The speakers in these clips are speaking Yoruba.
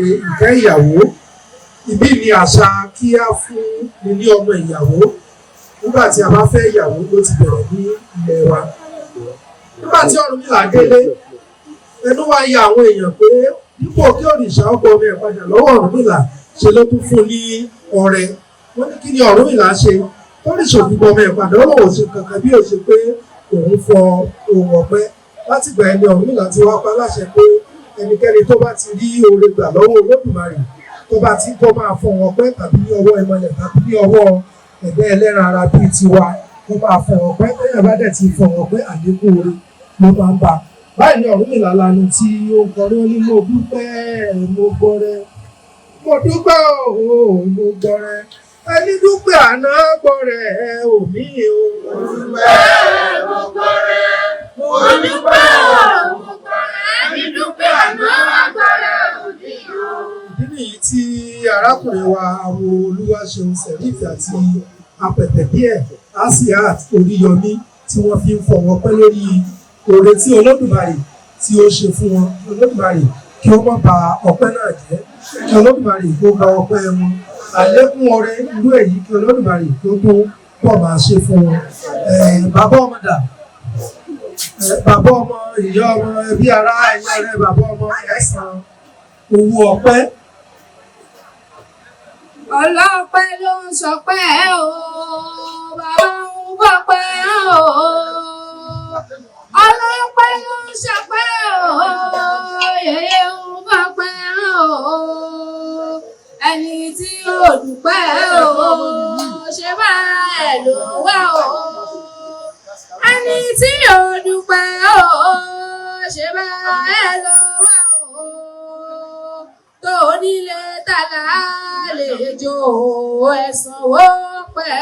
ìfẹ́ ìyàwó. Ìbí ni àṣà kí á fún ni ní ọmọ ìyàwó nígbà tí a bá fẹ́ ìyàwó ló ti bẹ̀rẹ̀ ní ilẹ̀ wa. Nígbà tí Ọ̀rúnmìlà délé, ẹnu wá ya àwọn èèyàn pé dípò kí òrìṣà ọkọ ọmọ ẹ̀ padà lọ́wọ́ Ọ̀rúnmìlà ṣe ló tún fún ní ọrẹ. Wọ́n ní kí ni Ọ̀rúnmìlà ṣe tóríṣà òfin ọmọ ẹ̀ padà ó lòun ṣe kankan bí ó ṣe pé òun fọ ohun ọ̀pẹ. Látìgbà ẹni Ọ̀rúnmìlà ti wá pa láṣẹ pé ẹnikẹ́ni tó bá ti rí oore gbà lọ́wọ́ Olódùmarè tó bá ti kọ́ máa fọ wọn pẹ́ tàbí ní ọwọ́ ìmọ̀lẹ̀ tàbí ní ọwọ́ ẹ̀gbẹ́ ẹlẹ́ran ara bíi tiwa kó máa fọ wọn pẹ́ tẹ́yà bá dẹ̀ ti fọ wọn pẹ́ àlékún oore ló máa ń bá. Báyìí ni Ọ̀rúnmìlà lanu tí ó ń kọrin ó ní mo dúpẹ́ mo gbọ́rẹ́ mo dúpẹ́ mo gbọ́rẹ́ ẹni dúpẹ́ àná gbọ́rẹ́ òmí o. Mo dúpẹ́ mo gbọ́rẹ́ mo dúpẹ́ mo gbọ́rẹ́ ẹni dúpẹ́ àná gbọ́rẹ́ òmí o. Ìdí nìyí tí arákùnrin wa àwọn Olúwaṣeun Sẹ̀rífù àti apẹ̀tẹ̀ díẹ̀ Asiat Oríyọmí tí wọ́n fi ń fọ wọn pẹ́ lórí oore tí Olódùmarè tí ó ṣe fún wọn. Olódùmarè kí ó má bà ọpẹ́ náà jẹ́, kí Olódùmarè kó gba ọpẹ́ wọn. Àlékún oore irú èyí kí Olódùmarè kó tó pọ̀ máa ṣe fún wọn. Bàbá ọmọ dà, bàbá ọmọ, ìyá ọmọ, ẹbí ará ẹ̀yìn ọ̀rẹ́ bàbá ọmọ ẹ̀sán owó ọpẹ́. Ọlọ́pẹ́ ló ń sọpẹ́ o, bàbá ń bọ́pẹ́ o. Ọlọ́pẹ́ ló ń sọpẹ́ o, yèyé ń bọ́pẹ́ o. Ẹni tí ó dúpẹ́ o, ṣe bá ẹ̀ ló wá o. Ẹni tí ó dúpẹ́ o, ṣe bá ẹ̀ ló wá o. Tó nílé tàlà lè jò ẹ̀sán wó pẹ́.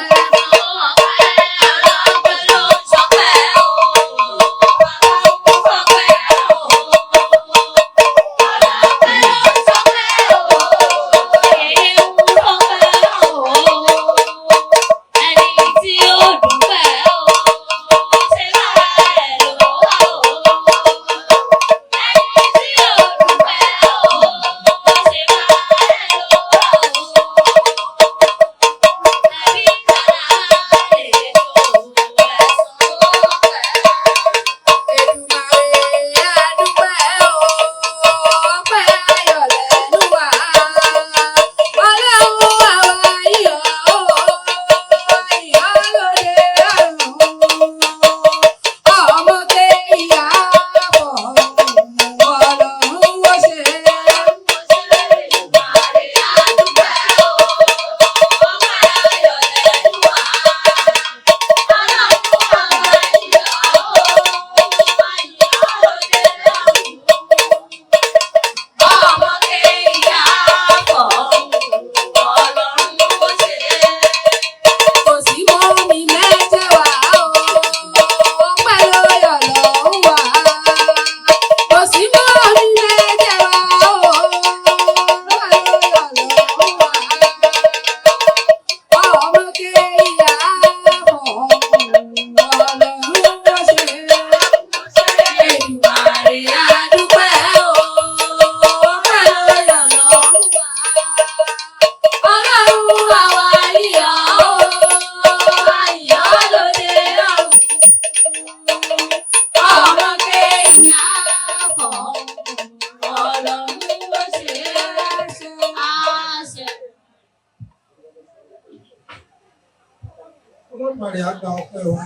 Olódùmarè á gba ọpẹ́ wa.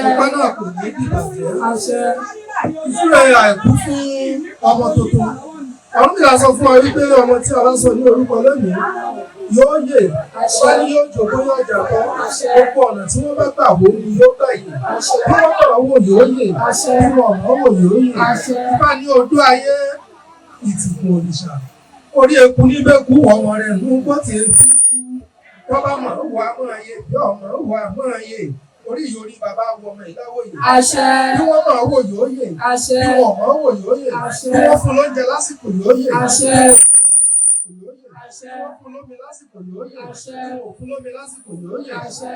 Ọpẹ́ náà kò ní dìbàjẹ́. Ìfúnra àìkú fún ọmọ tuntun. Ọ̀rúnmìlà sọ fún ọ wípé ọmọ tí a bá sọ ní orúkọ lónìí yóò yè, wọ́n ní yóò jogún yóò jàpọ̀. Gbogbo ọ̀nà tí wọ́n bá gbà wò ni yóò gbà yè. Bí wọ́n bá wò yóò yè, bí wọ́n bá wò yóò yè. Bá ní odó ayé ìtìkùn òrìṣà. Orí eku níbẹ̀kú ọmọ rẹ̀ nù gbọ́ tí eku kú. Wọ́n bá mọ̀ wà mọ́ ayé, bí ọmọ wà mọ́ ayé. Orí ìyórí bàbá wọ ọmọ ìláwó yìí. Àṣẹ. Bí wọ́n máa wò yóò yè. Àṣẹ. Bí wọ́n máa wò yóò yè. Àṣẹ. Bí wọ́n fún lóúnjẹ lásìkò yóò yè. Àṣẹ. Àṣẹ. Wọ́n fún lómi lásìkò yóò yè. Àṣẹ. Wọ́n fún lómi lásìkò yóò yè. Àṣẹ.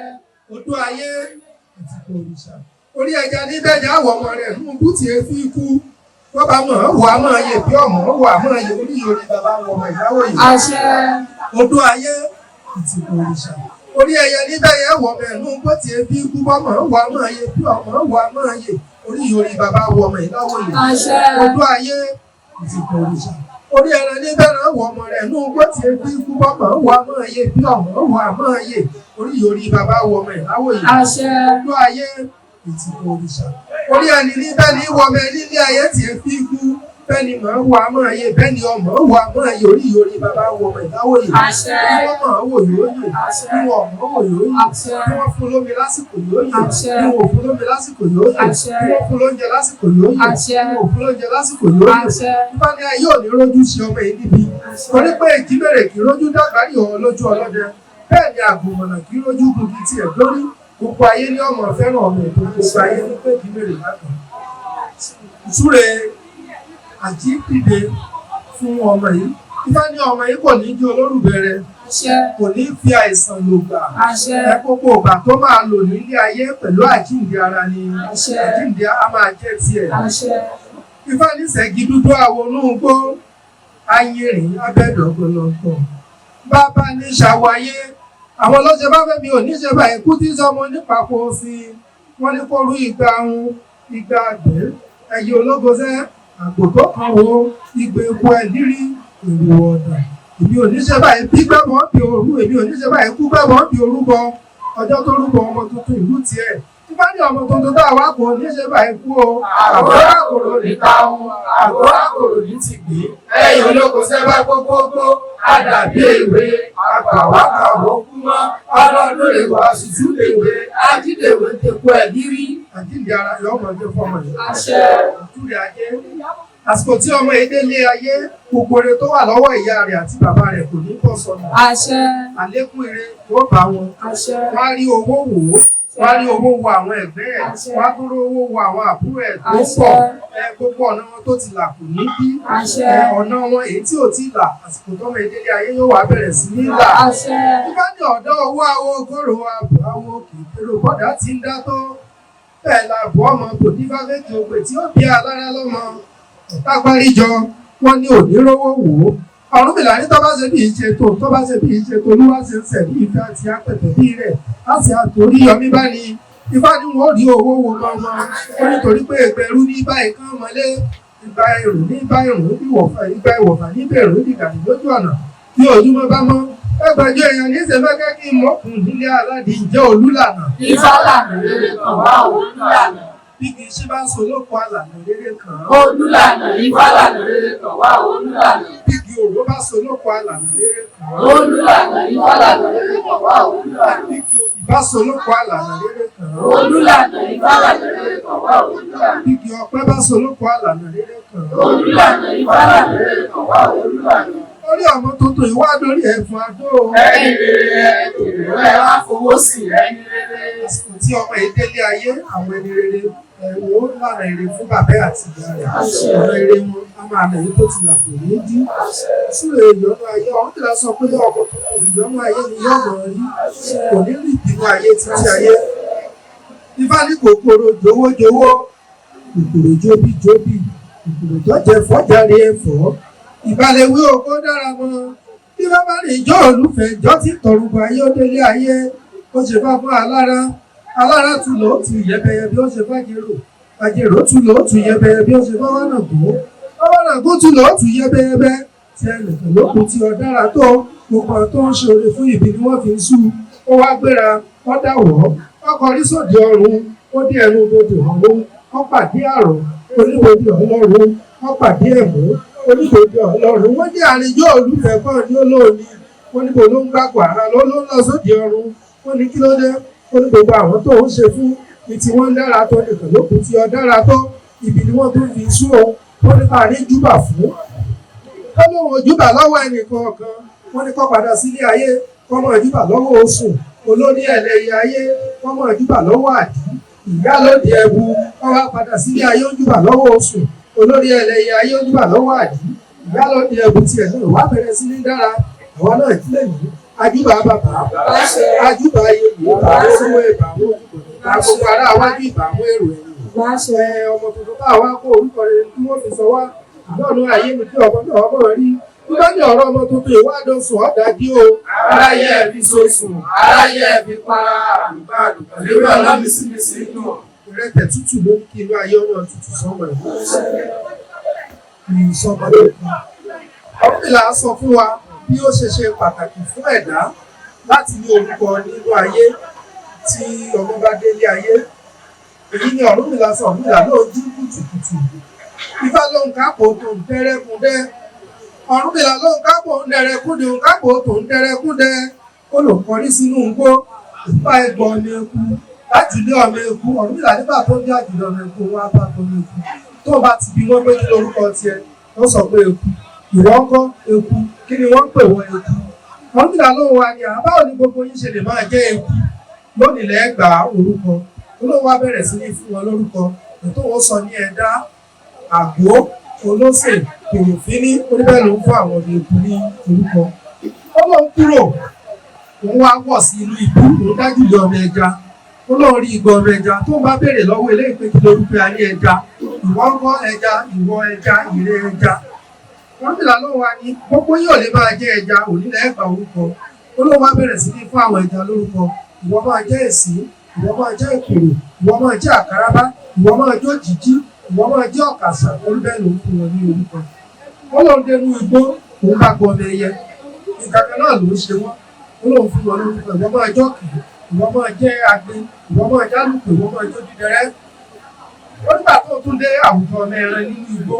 Odó ayé ìtìkùn òrìṣà. Orí ẹja ní bẹ́ẹ̀ni àwọ̀ ọmọ rẹ̀ nù bùtì efi ikú. Bó bá mọ̀ ọ́ wà á máa yè bí ọmọ wà á máa yè orí orí bàbá wọn ọmọ ìyáwó yìí. àṣẹ. Odó ayé ìtìkú òrìṣà. Orí ẹyẹ níbẹ̀ yẹn wọ̀ mẹ́nu bó ti ebi kú bọ́mọ̀ wà á máa yè bí ọmọ wà á máa yè orí orí bàbá wọn ọmọ ìyáwó yìí. àṣẹ. Odó ayé ìtìkú òrìṣà. Orí ẹran níbẹ̀ náà wọ̀ ọmọ rẹ̀ nú bó ti ebi kú bọ́mọ̀ wà á máa yè bí ọmọ wà á máa yè orí orí bàbá wọn ọmọ ìyáwó yìí. àṣẹ. Odó ayé ìtìkú òrìṣà. Orí ẹni níbẹ̀ ní wọ̀ mẹ́ nílé ayé tí ẹ fi kú bẹ́ẹ̀ni mọ̀ ń wà mọ̀ yé bẹ́ẹ̀ni ọmọ wà mọ̀ yé orí yorí bàbá wọ ọmọ ìdáwó yìí. àṣẹ. Bí wọ́n mọ̀ wò yóò yè, bí wọ́n mọ̀ wò yóò yè, àṣẹ. bí wọ́n fún lómi lásìkò yóò yè, àṣẹ. bí wọ́n fún lómi lásìkò yóò yè, àṣẹ. bí wọ́n fún lóúnjẹ lásìkò yóò yè, àṣẹ. bí wọ́n fún lóúnjẹ lásìkò yóò yè. àṣẹ. Bá ní ayé òní rójú sí ọmọ yìí níbi. Torí pé ìjíbèrè kì í rójú dàgbárí ọ̀hún lójú ọlọ́dẹ. Bẹ́ẹ̀ ni àgùnmọ̀nà kì í rójú gun kí tiẹ̀ lórí. Gbogbo ayé ní ọmọ fẹ́ràn ọmọ ètò gbogbo ayé ní pé ìjíbèrè lágbàá. Ìsúre àjíǹde fún ọmọ yìí. Ifá ní ọmọ yìí kò ní di olórùbẹ̀rẹ̀, àṣẹ. kò ní fi àìsàn lò gbà. àṣẹ. Ẹ gbogbo ìgbà tó máa lò nílé ayé pẹ̀lú àjíǹde ara ni àṣẹ. àjíǹde á máa jẹ́ tiẹ̀. àṣẹ. Ifá ní ṣẹ́gi dúdú àwọnúgbó, ayìnrìn abẹ́dọ̀gbọ̀lọ̀gbọ̀. Bàbá ní ṣàwáyé, àwọn ọlọ́ṣẹ́ bá fẹ́ mi ò ní ṣe báyìí kú tí sọmọ nípapò òfin. Wọ́n ní kó rú igba ahun, igba àgbẹ̀, ẹ̀yẹ ológo sẹ́ àgbò tó kan wo igbe epo ẹ̀lírí èrò ọ̀dà. Èmi ò ní ṣe báyìí bí gbẹ́bọ̀ bí òru, èmi ò ní ṣe báyìí kú gbẹ́bọ̀ bí orúbọ. Ọjọ́ tó rúbọ ọmọ tuntun ìlú tiẹ̀. Ifá ní ọmọ tuntun tá a wá kò ní ṣe báyìí kú o. Àgọ́rá kòrò ní táwọn, àgọ́rá kòrò ní ti gbé. Ẹ̀yìn olóko sẹ́fà gbogbogbò, àdàbí èwe, àgbàwákà òkú mọ́, ọlọ́dún lè wá ṣùtú lèwe, ajídèwé tepo ẹ̀dírí. Àjíǹde ara yọ ọmọ ẹgbẹ́ fọmọ yìí. àṣẹ. Ìtúrẹ ayé. Àsìkò tí ọmọ èdè lé ayé, gbogbo ire tó wà lọ́wọ́ ìyá rẹ̀ àti bàbá rẹ̀ kò ní bọ́ sọnù. àṣẹ. Àlékún ire yóò bá wọn. àṣẹ. Wọ́n á rí owó wò ó. Wọ́n á rí owó wo àwọn ẹ̀gbẹ́ ẹ̀. Wọ́n á dúró owó wo àwọn àbúrò ẹ̀ tó pọ̀. Gbogbo ọ̀nà wọn tó ti là kò ní bí. àṣẹ. Ọ̀nà wọn èyí tí ò tí là, àsìkò tọ́mọ èdè lé ayé yóò wá bẹ̀rẹ̀ sí ní là. àṣẹ. Ifá ní ọ̀dọ́ owó awo kóró àbọ̀ awo kì í kéré bọ́dà tí ń dá tó. Bẹ́ẹ̀ la bọ́ ọmọ kò ní bá méjì òpè tí ó bí alára lọ́mọ. Ọ̀tá gbáríjọ wọ́n ní òní rówó wò ó. Ọ̀rúnmìlà ní tó bá ṣe bí ìṣe tó bá ṣe bí ìṣe tó ló wá ṣe ń sẹ̀ ní ìfẹ́ àti apẹ̀tẹ̀ bí rẹ̀ láti àtòrí yọmí bá ní. Ifá ní wọn ò rí owó wo lọ́mọ. Ó nítorí pé ẹgbẹ̀rún ní báyìí kán mọ́lé. Ìgbà ẹrù ní bá ẹrù ní ìwọ̀fà ìgbà ìwọ̀fà ní bẹ̀rù ní ìgbà lójú ọ̀nà. Bí ojúmọ́ bá mọ́, ẹgbẹ̀jọ èèyàn ní ìṣẹ́fẹ́kẹ́ kí n mọ́kùn nílé aládìí jẹ́ olúlànà. Ifá lànà rere kan wá olúlànà. Bí kì í ṣe bá ń so lóko àlànà rere kan. Olúlànà, Ifá lànà rere kan wá olúlànà. Bí kì òró bá so lóko àlànà rere kan. Olúlànà, Ifá lànà rere kan wá olúlànà. Bí kì òbí bá so lóko àlànà rere kan. Olúlànà, Ifá lànà rere kan wá olúlànà. Bí kì ọpẹ́ bá so lóko àlànà rere kan. Olúlànà, Ifá lànà rere kan wá olúlànà. Orí ọmọ tuntun ìwádìí ẹ̀fọn adó. Ẹni rere èrò ẹ wá fowó sí ẹni rere. Àsìkò tí ọmọ ìdílé ayé àwọn ẹni rere ẹ̀wọ̀n lànà èrè fún bàbá àti ìyá rẹ̀. Ọ̀nà èrè wọn a máa nà yí tó ti là kò ní dí. Súre ìyọ́nú ayé ọ̀hún ti la sọ pé ọkọ̀ ìyọ́nú ayé ni yóò mọ̀ rí. Kò ní rí ìbínú ayé títí ayé. Ifá ní kòkòrò jowójowó, kòkòrò jóbíjóbí, kòkòrò tó jẹ fọ́jàre ẹ̀fọ́. Ìbálẹ̀wé oko dára mọ́. Bí bá bá rìn ìjọ olùfẹ́ ìjọ tí tọrùbọ̀ ayé ó délé ayé. Ó ṣe bá fún alára. Alára tún lò ó tu yẹbẹyẹ bí ó ṣe bá jèrò. Àjèrò tún lò ó tu yẹbẹyẹ bí ó ṣe bá wà nàgó. Ọwọ́nàgó tún lò ó tu yẹbẹyẹbẹ. Tí ẹnìkan ló kù tí ọ dára tó. Gbogbo àwọn tó ń ṣe oore fún ìbí ni wọ́n fi ń sú. Ó wá gbéra, ó dàwọ̀. Ó kọrí sóde ọ̀run. Ó dé ẹnu bodè ọ̀run. Ó pàdé àrọ̀. Oníbodè ọlọ́run. Ó pàdé ẹ̀mú. Oníbodè ọlọ́run. Wọ́n ní àríjọ́ olùfẹ́ kan ní olóòní. Wọ́n níbo ló ń gbàgbọ́ ara ló ń lọ sóde ọ̀run. Wọ́n ní kí ló dé? Ó ní gbogbo àwọn tó ń ṣe fún ní tí wọ́n ń dára tó nìkan ló kù tí ọ dára tó ibi ni wọ́n tó fi sú o. Wọ́n ní ká ní júbà fún. Ó lóun ojúbà lọ́wọ́ ẹnìkan kan. Wọ́n ní kó padà sílé ayé. Kọ́mọ ojúbà lọ́wọ́ oṣù. Olórí ẹlẹ́yẹ ayé. Kọ́mọ ojúbà lọ́wọ́ àdí. Ìyá lóde ẹbu. Wọ́n wá padà sílé ayé ojúbà lọ́wọ́ oṣù. Olórí ẹlẹ́yẹ ayé ojúbà lọ́wọ́ àdí. Ìyá lóde ẹbu tiẹ̀ náà wá bẹ̀rẹ̀ sí ní dára. Àwọn náà kílẹ̀ yìí. Ajúbà bàbá. Ajúbà ayé yìí. Bàbá owó ìbàmú. Gbogbo ará wájú ìbàmú èrò ẹ̀yìn. ọmọ tuntun bá wá kó orúkọ rere tí wọ́n fi sọ wá lọ́nà ayé mi kí ọmọ náà ọmọ rí nígbà ní ọ̀rọ̀ ọmọ tuntun ìwádìí sùn ọ̀dájú o. aráyé ẹbí sọsùn aráyé ẹbí para àlùbá àlùbá lórí ọlámísímísí inú. ìrẹtẹ̀ tútù ló ń kí inú ayé ọmọ tútù sọmọ ẹ̀ ìsọmọ lókun. Ọ̀rúnmìlà sọ fún wa bí ó ṣe ṣe pàtàkì fún ẹ̀dá láti ní orúkọ nínú ayé tí ọmọ bá délé ayé. Èyí ni Ọ̀rúnmìlà sọ Ọ̀rúnmìlà náà jí kùtùkùtù. Ifá ló ń kápò tó ń tẹ́rẹ́kúndẹ́. Ọ̀rúnmìlà ló ń kápò ń dẹrẹ́kúndẹ́ ń kápò tó ń tẹ́rẹ́kúndẹ́. Ó lò kọrí sínú igbó. Ìfá ẹgbọ́n ọmọ eku. Lájúlé ọmọ eku. Ọ̀rúnmìlà nígbà tó ń jájúlé ọmọ eku wá bá tó ní eku. Tó bá ti bí wọ́n pé kí lórúkọ tiẹ̀, wọ́n sọ pé eku. Ìwọ ń kọ́ eku. Kí ni wọ́n ń pè wọ́n eku? Ọ̀rúnmìlà ló wà ní àbáwọ̀ ní gbogbo yín ṣe lè máa jẹ́ eku. Lónìí lẹ́gbàá orúkọ. Olówó wa bẹ̀rẹ̀ sí ní fún wọn lórúkọ. Ètò wọn sọ ní Ẹ̀dá, Àgó, Olóṣè, Kòròfíní, oníbẹ̀ ló ń fún àwọn ọmọ eku ní orúkọ. Ó lóun kúrò, òun wá wọ̀ sí inú ìlú, òun dájú lé ọmọ ẹja. Ó lóun rí igbó ọmọ ẹja tó ń bá béèrè lọ́wọ́ eléyìí pé kí lórúkọ a ní ẹja. Ìwọ ń kọ́ ẹja, ìwọ ẹja, ìrẹ ẹja. Ọ̀rúnmìlà ló wà ní gbogbo yóò lè máa jẹ́ ẹja, ònílẹ̀ ẹ̀gbà orúkọ. Olówó wa bẹ̀rẹ̀ sí ní fún àwọn ẹja lórúkọ. Ìwọ máa jẹ́ èsì, ìwọ máa jẹ́ ìkòrò, ìwọ máa jẹ́ àkàràbá, ìwọ máa jẹ́ òjìjí, ìwọ máa jẹ́ ọ̀kàṣà, olúbẹ̀ ló ń fún wọn ní orúkọ. Wọ́n lọ dénú igbó, òun bá gbọ́ ọmọ ẹyẹ. Nǹkan kan náà ló ń ṣe wọ́n. Ó lóun fún wọn lórúkọ. Ìwọ máa jẹ́ ọ̀kì, ìwọ máa jẹ́ agbe, ìwọ máa jẹ́ àlùkò, ìwọ máa jẹ́ dídẹrẹ́. Wọ́n nígbà tó tún dé àwùjọ ọmọ ẹran nínú igbó.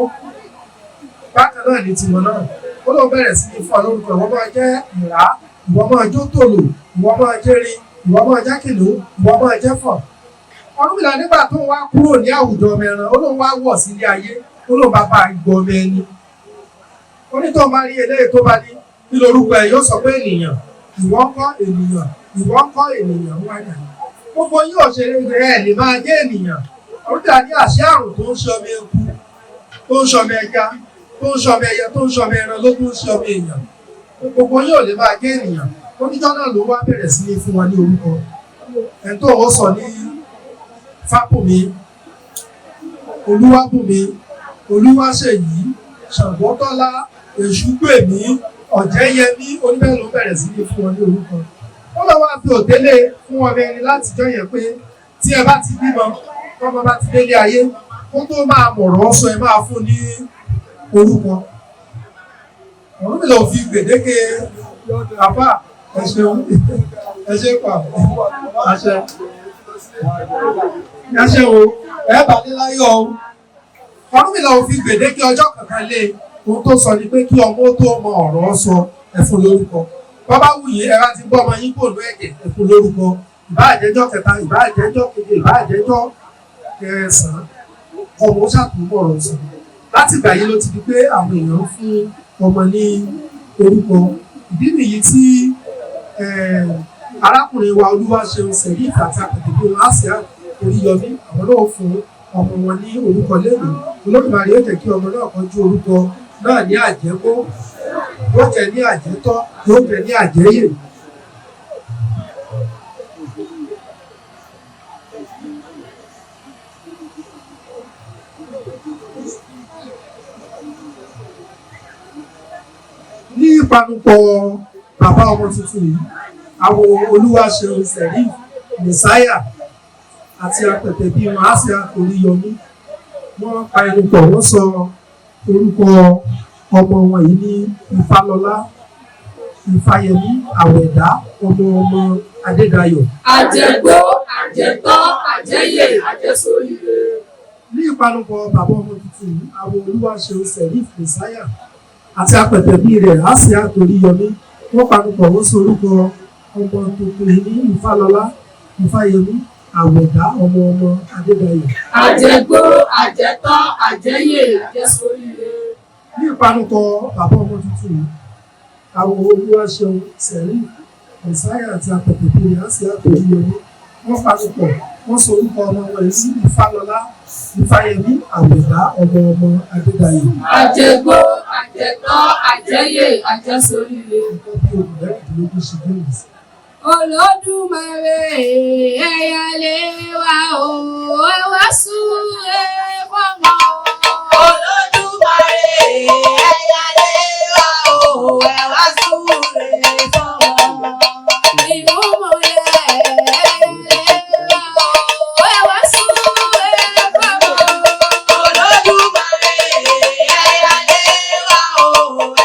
Bákan náà ní tiwọn náà. Ó lóun bẹ̀rẹ̀ sí ní fún ọ lórúkọ. Ìwọ máa jẹ́ ìrá, ìwọ máa jó tòlò, ìwọ máa jẹ́ rin, ìwọ máa jẹ́ kìnìún, ìwọ máa jẹ́ fọ̀. Ọ̀rúnmìlà nígbà tó ń wá kúrò ní àwùjọ ọmọ ẹran, ó lóun wá wọ̀ sílé ayé, ó lóun bá bá ìgbọ̀ ọmọ ẹni. Onítọ̀ máa rí eléyìí tó bá ní kí lorúkọ ẹ̀ yóò sọ pé ènìyàn, ìwọ ń kọ́ ènìyàn, ìwọ ń kọ́ ènìyàn wá dà. Gbogbo yóò ṣe ẹ̀ lè máa jẹ́ ènìyàn. Ọ̀rúnmìlà ní àṣẹ àrùn tó ń ṣe ọmọ eku, tó ń ṣe ọmọ ẹja, tó ń ṣe ọmọ ẹyẹ, tó ń ṣe ọmọ ẹran ló tún ń ṣe ọmọ èèyàn. Gbogbo yóò lè máa jẹ́ ènìyàn. Oníjọ́ náà ló wá bẹ̀rẹ̀ sí ní fún wọn ní orúkọ. Ẹni tó wọ́n sọ ní Fábùnmi, Olúwábùnmi, Olúwaṣèyí, Ṣàngótọ́lá, Èṣùgbèmí, Ọ̀jẹ́yẹmí, oníbẹ̀ ló bẹ̀rẹ̀ sí ní fún wọn ní orúkọ. Wọ́n lọ wá fi òtélé fún ọmọ ẹni láti jọ yẹn pé tí ẹ bá ti bímọ, tọ́mọ bá ti délé ayé, kó tó máa mọ̀rọ̀ sọ ẹ máa fún ní orúkọ. Ọ̀rúnmìlà ò fi gbèdéke àbá ẹ̀ṣẹ̀ pa àṣẹ. Ẹ̀ṣẹ̀ o, ẹ̀ bá dé láyọ̀ o. Ọ̀rúnmìlà ò fi gbèdéke ọjọ́ kankan lé ohun tó sọ ni pé kí ọmọ tó mọ ọ̀rọ̀ sọ ẹ̀fún lórúkọ. Bàbá wùyí ẹ bá ti gbọ́ ọmọ yín kò ló ẹ̀jẹ̀ ẹ̀fún lórúkọ. Ìbáàjẹ́jọ́ kẹta, ìbáàjẹ́jọ́ keje, ìbáàjẹ́jọ́ kẹsàn-án, ọmọ ṣàtúnmọ̀ ọ̀rọ̀ sọ. Láti ìgbà yìí ló ti di pé àwọn èèyàn fún ọmọ ní orúkọ. Ìdí nìyí tí arákùnrin wa Olúwaṣeun Ṣẹ̀ríf àti àpètèpé wọn Àsíá Oríyọmí àwọn náà fún ọmọ wọn ní orúkọ lẹ́nu. Olódùmarè yóò jẹ́ kí ọmọ náà kọjú orúkọ náà ní àjẹgbó, yóò jẹ́ ní àjẹtọ́, yóò jẹ́ ní àjẹyè. Ní ìpanupọ̀ bàbá ọmọ tuntun yìí, àwọn Olúwaṣeun Ṣẹ̀ríf Mẹ̀sáyà àti àpètèpé wọn Àsíá Oríyọmí wọ́n pa ẹnu pọ̀, wọ́n sọ orúkọ ọmọ wọn yìí ní Ifálọlá, Ifáyẹmí, Àwẹ̀dá, ọmọ Adédayọ̀. Àjẹgbó, àjẹtọ́, àjẹyè, àjẹsóríire. Ní ìpanupọ̀ bàbá ọmọ tuntun yìí, àwọn Olúwaṣeun Ṣẹ̀ríf Mẹ̀sáyà àti àpètèpé rẹ̀ Àsíá Oríyọmí wọ́n panupọ̀, wọ́n sọ orúkọ ọmọ tuntun yìí ní Ifálọlá, Ifáyẹmí, Àwẹ̀dá, ọmọ Adédayọ̀. Àjẹgbó, àjẹtọ́, àjẹyè, àjẹsóríire. Ní ìpanupọ̀ bàbá ọmọ tuntun yìí, àwọn Olúwaṣeun Ṣẹ̀ríf Mẹ̀sáyà àti àpètèpé rẹ̀ Àsíá Oríyọmí wọ́n panupọ̀, wọ́n sọ orúkọ ọmọ wọn yìí ní Ifálọlá, Ifáyẹmí, Àwẹ̀dá, ọmọ Adédayọ̀. Àjẹgbó, àjẹtọ́, àjẹyè, àjẹsóríire. Nǹkan bí olùdarí ìdílógún ṣe bẹ̀rẹ̀ sí. Olódùmarè ẹ̀yàlé wa o ẹ wá súre fọ́mọ. Olódùmarè ẹ̀yàlé wa o ẹ wá súre fọ́mọ. Ìrúnmọlẹ̀ ẹ̀yàlé wa o ẹ wá súre fọ́mọ. Olódùmarè ẹ̀yàlé wa o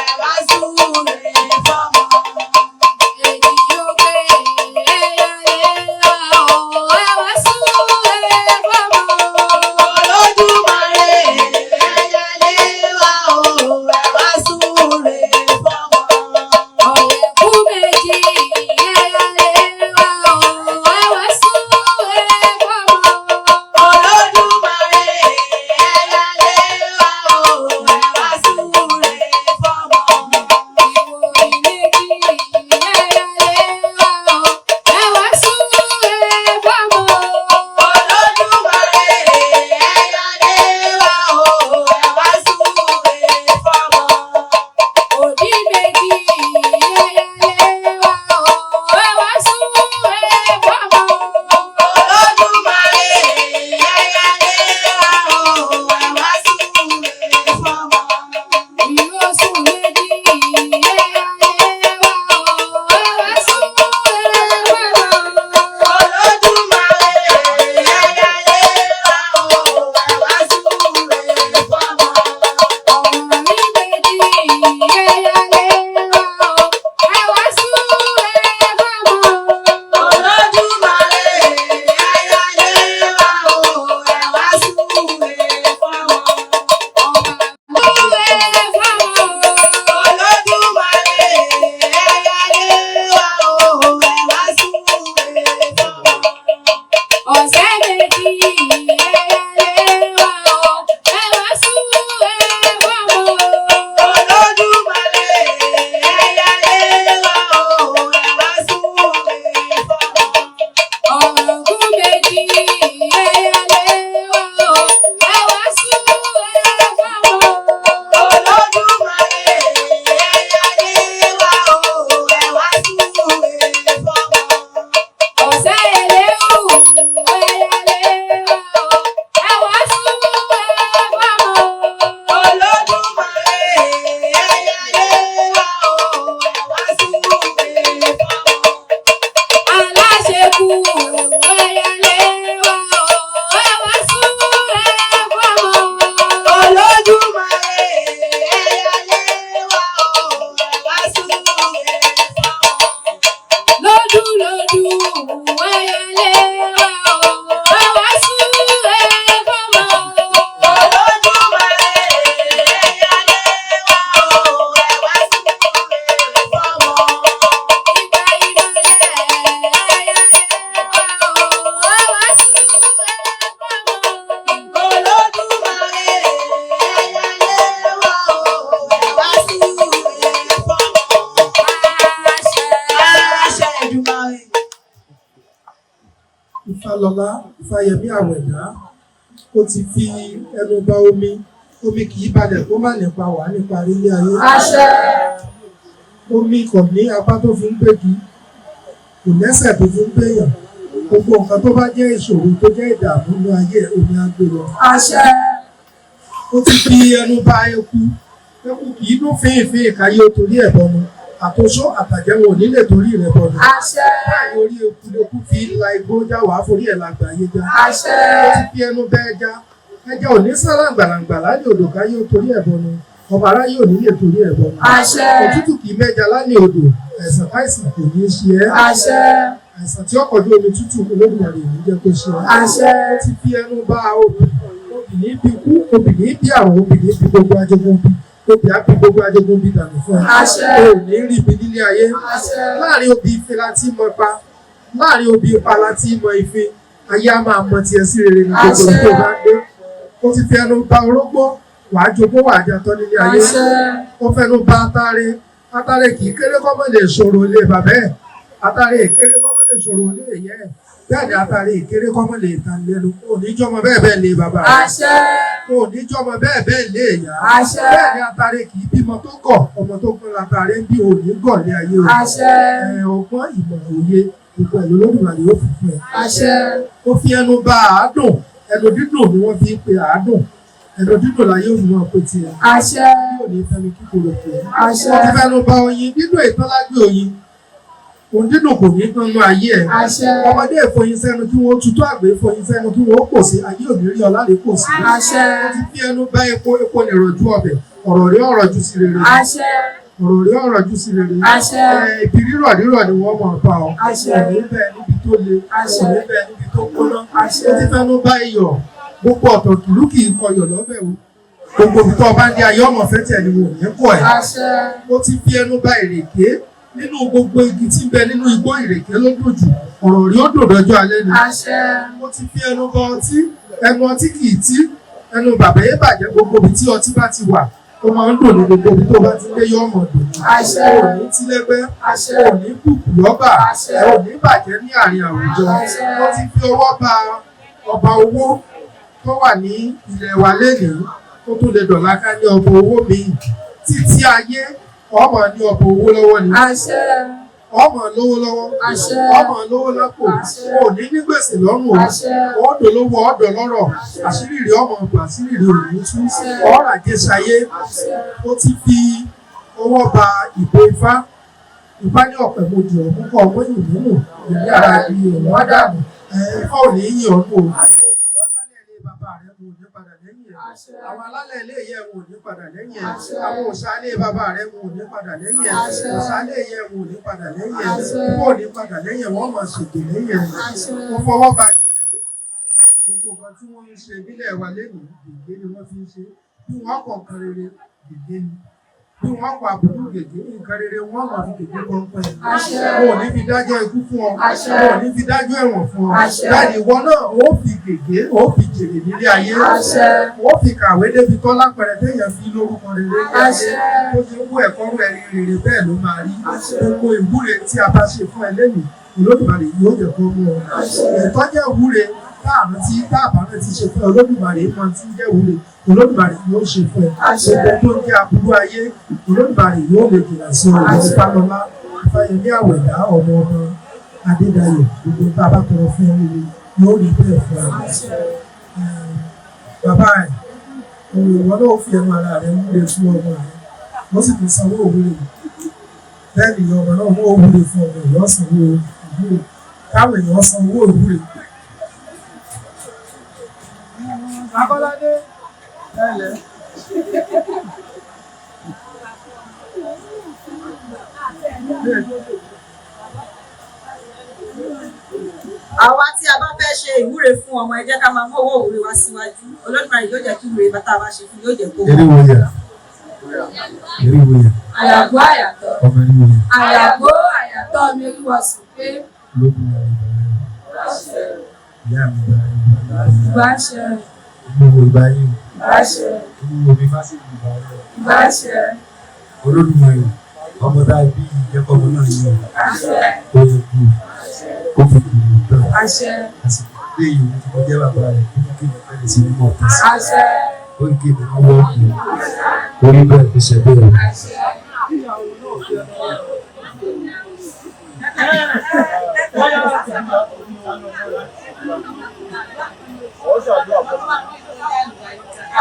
ẹ wá súre fọ́mọ. Èyí yóò gbé ẹ̀yàlé wa o ẹ wá súre fọ́mọ. Olódùmarè ẹ̀yàlé wa o ẹ wá súre fọ́mọ. Ọ̀yẹ̀kú méjì ẹ̀yàlé wa o ẹ wá súre fọ́mọ. Olódùmarè ẹ̀yàlé wa o ẹ wá súre fọ́mọ. Ìwòyí méjì ẹ̀yàlé wa o ẹ wá súre fọ́mọ. Olódùmarè ẹ̀yàlé wa o ẹ wá súre fọ́mọ. Òdì méjì ẹ̀yàlé wa o ẹ wá súre fọ́mọ. Olódùmarè ẹ̀yàlé wa o ẹ wá súre fọ́mọ. Ìrọ̀sùn méjì ẹ̀yàlé wa o ẹ wá súre fọ́mọ. Olódùmarè ẹ̀yàlé wa o ẹ wá súre fọ́mọ. Ọ̀rìn méjì ẹ̀yàlé wa o ẹ wá súre fọ́mọ. Olódùmarè ẹ̀yàlé wa o ẹ wá súre fọ́mọ. Olódùmarè ẹ̀yàlé wa o ẹ wá súre fọ́mọ. Ọ̀sẹ̀ méjì ẹ̀yàlé wa o ẹ wá súre fọ́mọ. Olódùmarè ẹ̀yàlé wa o ẹ wá súre fọ́mọ. Ọ̀ràngún méjì ẹ̀yàlé wa o ẹ wá súre fọ́mọ. Olódùmarè ẹ̀yàlé wa o ẹ wá súre fọ́mọ. Ọ̀sẹ̀ eléhù ẹ̀yàlé wa o ẹ wá súre fọ́mọ. Olódùmarè ẹ̀yàlé wa o ẹ wá súre fọ́mọ. Aláṣekú ẹ̀yàlé wa o ẹ wá súre fọ́mọ. Olódùmarè ẹ̀yàlé wa o ẹ wá súre fọ́mọ. Lódù lódù ẹ̀yàlé wa o ẹ wá súre fọ́mọ. Olódùmarè ẹ̀yàlé wa o ẹ wá súre fọ́mọ. Ìgbà ìmọ̀lẹ̀ ẹ̀yàlé wa o ẹ wá súre fọ́mọ. Olódùmarè ẹ̀yàlé wa o ẹ wá súre fọ́mọ. Àṣẹ Èdùmàrè. Ifálọlá Ifáyẹmí Àwẹ̀dá ó ti fi ẹnu bà omi kì í balẹ̀ kó má nípa wà nípa ilé ayé. Àṣẹ. Omi kò ní apá tó fi ń gbégi kò lẹ́sẹ̀ tó fi ń gbéyàn gbogbo nǹkan tó bá jẹ́ ìṣòro tó jẹ́ ìdààmú ní ayé omi á gbé lọ. Àṣẹ. Ó ti fi ẹnu bà eku kì í dún fín káyé ó torí ẹ̀ bọnu àtòṣó àtàjẹwò nílé torí rẹ̀ bọnu. Àṣẹ. Báyìí orí eku fi la igbó já wàá forí ẹ̀ lágbà ayé já. Àṣẹ. Ó ti fi ẹnu bẹ́ ẹja ò ní sára gbàlàǹgbà láyé odò káyé ó torí ẹ̀ bọnu ọba aráyé ò nílé torí ẹ̀ bọnu. Àṣẹ. Òtútù kì í mẹ́ja lálẹ́ odò àìsàn káìsàn kò ní í ṣe ẹ́. Àṣẹ. Àìsàn tí ó kọjú omi tútù Olódùmarè ò ní jẹ́ kó ṣe ẹ́. Àṣẹ. Ó ti fi ẹnu bà obìnrin bí kú obìnrin bí àwọn obìnrin bí gbogbo ajogún bí obì á bí gbogbo ajogún bí dànù fún ẹ. Àṣẹ. O ò ní rí ibi nílé ayé. Àṣẹ. Láàrin obì ife láti mọ pa láàrin obì ipa láti mọ ife ayé á máa mọ tiẹ̀ sí rere ní gbogbo tó bá dé. Ó ti fi ẹnu bà orógbó wàá jogún wàá jatọ́ nílé ayé. Àṣẹ. Ó fẹnu bà atare kì í kéré kọ́mọ lè ṣòro ilé bàbá ẹ̀ Atare ìkéré kọ́mọ́ lè sọ̀rọ̀ lé yẹ bẹ́ẹ̀ ni atare ìkéré kọ́mọ́ lè ta lẹ́nu kò ní jọmọ bẹ́ẹ̀ bẹ́ẹ̀ lé bàbá rẹ̀ àṣẹ kò ní jọmọ bẹ́ẹ̀ bẹ́ẹ̀ lé ìyá àṣẹ bẹ́ẹ̀ ni atare kì í bímọ tó gọ̀ ọmọ tó kún látare bí òní gọ̀ ní ayé rẹ̀ àṣẹ ọgbọ́n ìmọ̀ òye ìpò ìlú Olódùmarè yóò fi fún ẹ. àṣẹ ó fi ẹnu bá àádùn ẹnu dídùn ni wọ́n fi ń pe àádùn ẹnu dídùn láyé òní wọn pé tiẹ̀. àṣẹ yóò ní fẹ́mi kíkorò pé. àṣẹ wọ́n ti fẹ́nu bá oyin dídùn ìtọ́lágbé oyin òun dídùn kò ní tán ní ayé ẹ̀. àṣẹ ọmọdé ìfọyín sẹ́nu kí wọ́n tutù àgbẹ̀ ìfọyín sẹ́nu kí wọ́n pò sí ayé òní rí ọlá lè pò sí. àṣẹ wọ́n ti fi ẹnu bá epo nìrọ̀jú ọbẹ̀ ọ̀rọ̀ rí ọ̀rọ̀ ju sí rere. àṣẹ ọ̀rọ̀ rí ọ̀rọ̀ ju sí rere. àṣẹ ibi rírọ̀ rírọ̀ ni wọ́n mọ̀ bá ọ. àṣẹ òní bẹ́ẹ̀ níbi tó le àṣẹ òní bẹ́ẹ̀ níbi tó gbóná. àṣẹ ó ti fẹ́nu bá iyọ̀ gbogbo ọ̀tọ̀ kìlú kì í kọyọ̀ lọ́bẹ̀ o gbogbo ibi tó ọba ń di ayé ọmọ fẹ́ tẹ̀ ni wò ní kọ̀ ẹ́. àṣẹ ó ti fi ẹnu bá ìrèké nínú gbogbo igi tí ń bẹ nínú igbó ìrèké ló dùn jù ọ̀rọ̀ rí ó dùn lọ́jọ́ alẹ́ ni. àṣẹ ó ti fi ẹnu bá ọtí ẹnu ọtí kì í tí ẹnu bàbá yé bàjẹ́ gbogbo ibi tí ọtí bá ti wà ó máa ń dùn ní gbogbo ibi tó bá ti lé yọ ọmọ dùn. àṣẹ ò ní tílẹ́gbẹ́ àṣẹ ò ní kùkù lọ́bà àṣẹ ò ní bàjẹ́ ní àárín àwùjọ. àṣẹ ó ti fi ọwọ́ bá ọba owó tó wà ní ilẹ̀ wa lénìí tó tún lè dọ̀la ká ní ọba owó míì títí ayé ọmọ ní ọba owó lọ́wọ́ ni àṣẹ ọmọ lówó lọ́wọ́ àṣẹ ọmọ lówó lápò àṣẹ ò ní ní gbèsè lọ́rùn o àṣẹ ọ̀dọ̀ lówó ọ̀dọ̀ lọ́rọ̀ àṣírí rí ọmọ ọgbà àṣírí rí òní tú ọ̀rọ̀ àjẹsáyé ó ti fi ọwọ́ ba ìbò ifá ní ọ̀pẹ̀ mojì ọ̀mú kọ́ ọmọ ìlú ìní ara di òun wá dànù ifá ò ní yìn ọdún o. Àwọn alálẹ̀ ilé ìyẹ́ wọn ò ní padà lẹ́yìn ẹ̀. Àwọn òṣàlẹ̀ bàbá rẹ̀ wọn ò ní padà lẹ́yìn ẹ̀. Òṣàlẹ̀ ìyẹ́ wọn ò ní padà lẹ́yìn ẹ̀. Wọ́n ò ní padà lẹ́yìn ẹ̀, wọ́n máa ṣètò lẹ́yìn ẹ̀. Wọ́n fọwọ́ ba gègé. Gbogbo nǹkan tí wọ́n ń ṣe nílẹ̀ wa lẹ́nu gègé ni wọ́n fi ń ṣe. Bí wọ́n kọ̀ nǹkan rere gègé ni. Bí wọ́n kọ̀ àbùkù gègé nǹkan rere wọ́n máa fi gègé kan pẹ́. Wọn ò ní fi dájọ́ ikú fún ọ. Wọn ò ní fi dájọ́ ẹ̀wọ̀n fún ọ. Láti ìwọ náà ó fi gègé ó fi jèrè nílé ayé. Ó fi kàwé débi tó lápẹ̀rẹ̀ téèyàn fi lórúkọ rere ní ayé. Ó ti wú ẹ̀kọ́ rẹ̀ rere bẹ́ẹ̀ ló máa rí. Gbogbo ìwúre tí a bá ṣe fún ẹ lẹ́nu Olódùmarè yóò jẹ́ kó mú ọ. Ìtọ́jẹ́ ìwúre táàbà náà ti ṣe fún ẹ Olódùmarè máa ti ń jẹ́ ìwúre Olódùmarè yóò ṣe fún ẹ. Gbogbo tó ń jẹ́ aburú ayé Olódùmarè yóò lè jìnnà sí ọ. Ìfàlọ́lá Ifáyẹmí Àwẹ̀dá ọmọ Adédayọ̀ gbogbo tá a bá tọrọ fún ẹ yóò rí bẹ́ẹ̀ fún ẹ. Bàbá ẹ̀ ìwọ náà fi ẹnu ara rẹ̀ múre fún ọmọ rẹ̀ wọ́n sì tún sanwó òwúrè bẹ́ẹ̀ ni ọmọ náà mú òwúrè fún ọmọ rẹ̀ wọ́n sanwó òwúrè káwọn èèyàn sanwó òwúrè. Akọ́ládé ẹ̀lẹ́. Àwa tí a bá fẹ́ ṣe ìwúre fún ọmọ ẹ jẹ́ ká máa mú owó ìwúre wá síwájú. Olódùmarè yóò jẹ́ kí ìwúre bá tá a bá ṣe fún yóò jẹ́ kó wọ́n. àyàgbó àyàtọ̀ àyàgbó àyàtọ̀ mi olúwa sùn pé ìbáṣẹ ìbáṣẹ ìbáṣẹ Olódùmarè ọmọ tá a bí ìjẹ́kọ̀ ọmọ náà ní ọ̀rọ̀ tó yẹ kú ó fi kùnú tán àsìkò léyìí ní ti kọjá bàbá rẹ̀ kí ní kí ní fẹ́rẹ̀ sí mímọ̀ tán sí ó ń kéde lọ́wọ́ ọ̀hún orí bẹ́ẹ̀ fi ṣẹ̀ bẹ́ẹ̀.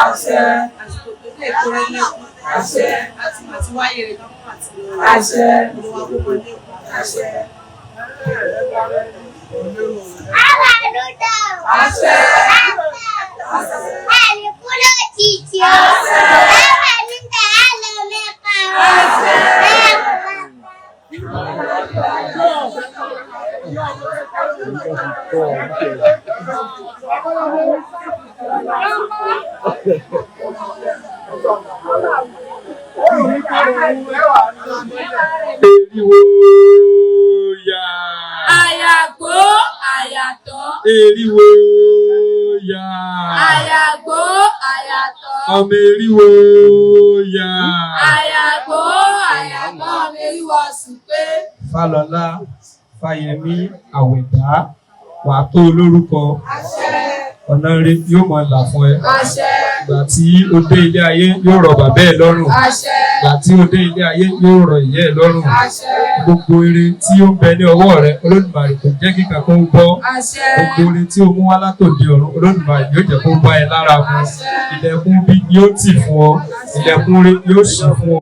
Àṣẹ àsìkò tó dé ìkórè lẹ́kùn àṣẹ àti màtí wáyé rẹ̀ lọ́kùn àti àṣẹ olùwà gbogbo lẹ́kùn àṣẹ. Àṣẹ. Ẹni kúrò títí o. Ẹni tẹ̀ á lọ mẹ́ta o. Eriwo ya. àyàgbó àyàtọ̀ Eriwo ya. àyàgbó àyàtọ̀ Ọmọ eriwo ya. àyàgbó àyàtọ̀ mi olúwa sùn pé Fálọlá Fáyẹmí Àwẹ̀dá wàá tó olórúkọ ọ̀nà rẹ yóò mọ̀ là fún ẹ. Ìgbà tí o dé ilé ayé yóò rọ̀ bàbá ẹ lọ́rùn. Ìgbà tí o dé ilé ayé yóò rọ̀ ìyá ẹ lọ́rùn. Gbogbo ire tí ó ń bẹ ní ọwọ́ rẹ Olódùmarè kò jẹ́ kí kankan bọ́. Gbogbo ire tí o mú wá látòde ọ̀run Olódùmarè yóò jẹ́ kó bá ẹ lára mu. Ilẹ̀kùn bí yóò tì fún ọ, ilẹ̀kùn rẹ yóò ṣí fún ọ.